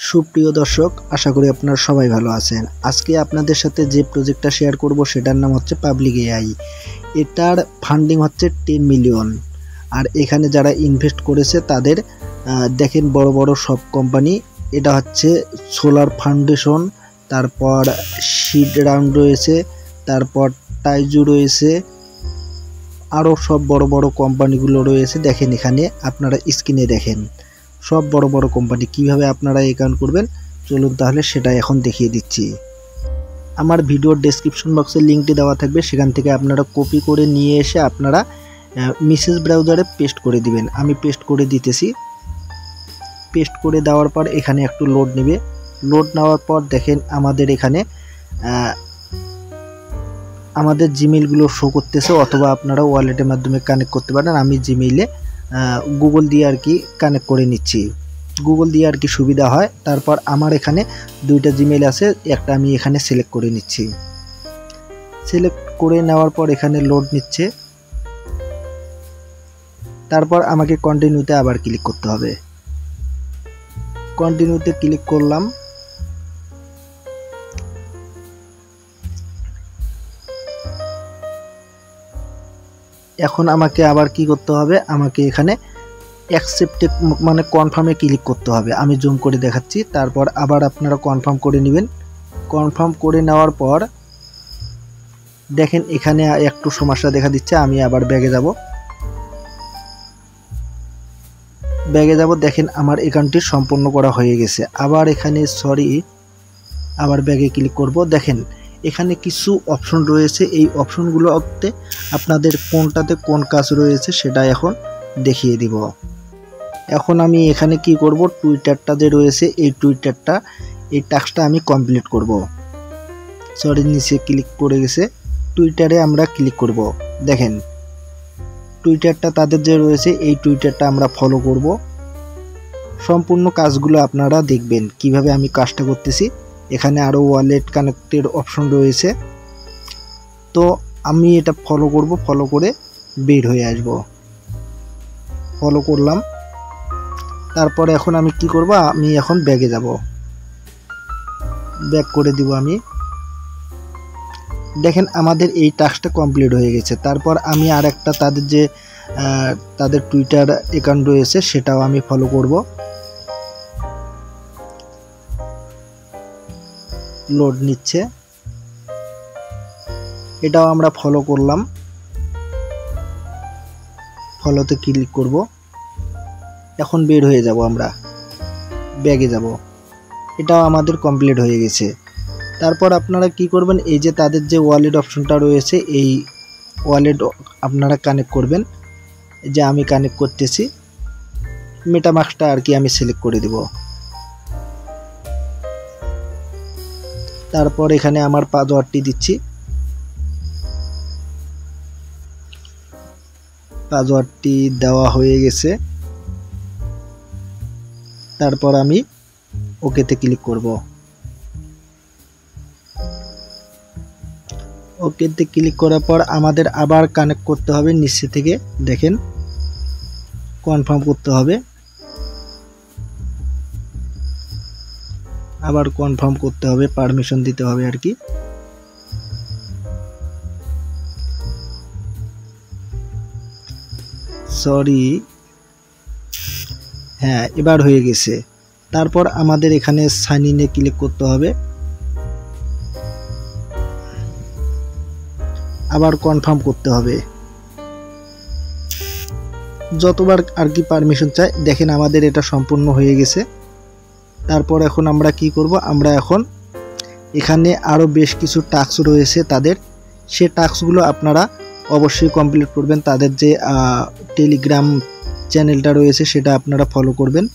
সুপ্রিয় দর্শক, আশা করি আপনারা সবাই ভালো আছেন। আজকে আপনাদের সাথে যে প্রজেক্টটা শেয়ার করব সেটার নাম হচ্ছে পাবলিক এআই। এটার ফান্ডিং হচ্ছে 10 মিলিয়ন। আর এখানে যারা ইনভেস্ট করেছে তাদের দেখেন বড় বড় সব কোম্পানি। এটা হচ্ছে সোলার ফাউন্ডেশন, তারপর সিড রাউন্ড রয়েছে, তারপর টাইজু রয়েছে, আরও সব বড় বড় কোম্পানিগুলো রয়েছে। দেখেন এখানে আপনারা স্ক্রিনে দেখেন সব বড় বড় কোম্পানি। কিভাবে আপনারা অ্যাকাউন্ট করবেন চলুন তাহলে সেটা এখন দেখিয়ে দিচ্ছি। আমার ভিডিওর ডেসক্রিপশন বক্সে লিঙ্কটি দেওয়া থাকবে, সেখান থেকে আপনারা কপি করে নিয়ে এসে আপনারা মেসেজ ব্রাউজারে পেস্ট করে দিবেন। আমি পেস্ট করে দিতেছি। পেস্ট করে দেওয়ার পর এখানে একটু লোড নেবে। লোড নেওয়ার পর দেখেন আমাদের এখানে আমাদের জিমেইলগুলো শো করতেছে, অথবা আপনারা ওয়ালেটের মাধ্যমে কানেক্ট করতে পারেন। আমি জিমেইলে গুগল দিয়ে আর কি কানেক্ট করে নিচ্ছি। গুগল দিয়ে আর কি সুবিধা হয়। তারপর আমার এখানে দুইটা জিমেইল আছে, একটা আমি এখানে সিলেক্ট করে নিচ্ছি। সিলেক্ট করে নেওয়ার পর এখানে লোড নিচ্ছে। তারপর আমাকে কন্টিনিউতে আবার ক্লিক করতে হবে। কন্টিনিউতে ক্লিক করলাম। এখন আমাকে আবার কি করতে হবে, আমাকে এখানে অ্যাকসেপ্টে মানে কনফার্মে ক্লিক করতে হবে। আমি জুম করে দেখাচ্ছি। তারপর আবার আপনারা কনফার্ম করে নেবেন। কনফার্ম করে নেওয়ার পর দেখেন এখানে একটু সমস্যা দেখা দিচ্ছে। আমি আবার ব্যাগে যাব। দেখেন আমার অ্যাকাউন্টটি সম্পূর্ণ করা হয়ে গেছে। আবার এখানে আবার ব্যাগে ক্লিক করব। দেখেন এখানে কিছু অপশন রয়েছে, এই অপশনগুলোতে আপনাদের কোনটাতে কোন কাজ রয়েছে সেটা এখন দেখিয়ে দিব। এখন আমি এখানে কি করব, টুইটারটা যে রয়েছে এই টাস্কটা আমি কমপ্লিট করব। নিচে ক্লিক করে গেছে, টুইটারে আমরা ক্লিক করব। দেখেন টুইটারটা তাদের যে রয়েছে এই টুইটারটা আমরা ফলো করব। সম্পূর্ণ কাজগুলো আপনারা দেখবেন কিভাবে আমি কাজটা করতেছি। এখানে আরও ওয়ালেট কানেক্টের অপশন রয়েছে, তো আমি এটা ফলো করব। ফলো করে বের হয়ে আসব। ফলো করলাম। তারপরে এখন আমি কি করব, আমি এখন ব্যাগে যাব। ব্যাক করে দিব আমি। দেখেন আমাদের এই টাস্কটা কমপ্লিট হয়ে গেছে। তারপর আমি আরেকটা তাদের টুইটার অ্যাকাউন্ট রয়েছে সেটাও আমি ফলো করব। লোড নিচ্ছে, এটাও আমরা ফলো করলাম। ফলোতে ক্লিক করব। এখন বের হয়ে যাব, আমরা ব্যাগে যাব। এটাও আমাদের কমপ্লিট হয়ে গেছে। তারপর আপনারা কি করবেন, এই যে তাদের যে ওয়ালেট অপশনটা রয়েছে এই ওয়ালেট আপনারা কানেক্ট করবেন। যে আমি কানেক্ট করতেছি, মেটামাস্কটা আর কি আমি সিলেক্ট করে দিব। তারপর এখানে আমার পাসওয়ার্ডটি দিচ্ছি। পাসওয়ার্ডটি দেওয়া হয়ে গেছে। তারপর আমি ওকেতে ক্লিক করব। ওকেতে ক্লিক করার পর আমাদের আবার কানেক্ট করতে হবে নিচে থেকে। দেখেন কনফার্ম করতে হবে, আবার কনফার্ম করতে হবে, পারমিশন দিতে হবে আর কি। হ্যাঁ, এবার হয়ে গেছে। তারপর আমাদের এখানে সাইন ইনে ক্লিক করতে হবে, আবার কনফার্ম করতে হবে। যতবার আর কি পারমিশন চাই। দেখেন আমাদের এটা সম্পূর্ণ হয়ে গেছে। তারপর এখন আমরা কি করব, আমরা এখন এখানে আরও বেশ কিছু টাস্ক রয়েছে তাদের, সে টাস্কগুলো আপনারা অবশ্যই কমপ্লিট করবেন। তাদের যে টেলিগ্রাম চ্যানেলটা রয়েছে সেটা আপনারা ফলো করবেন।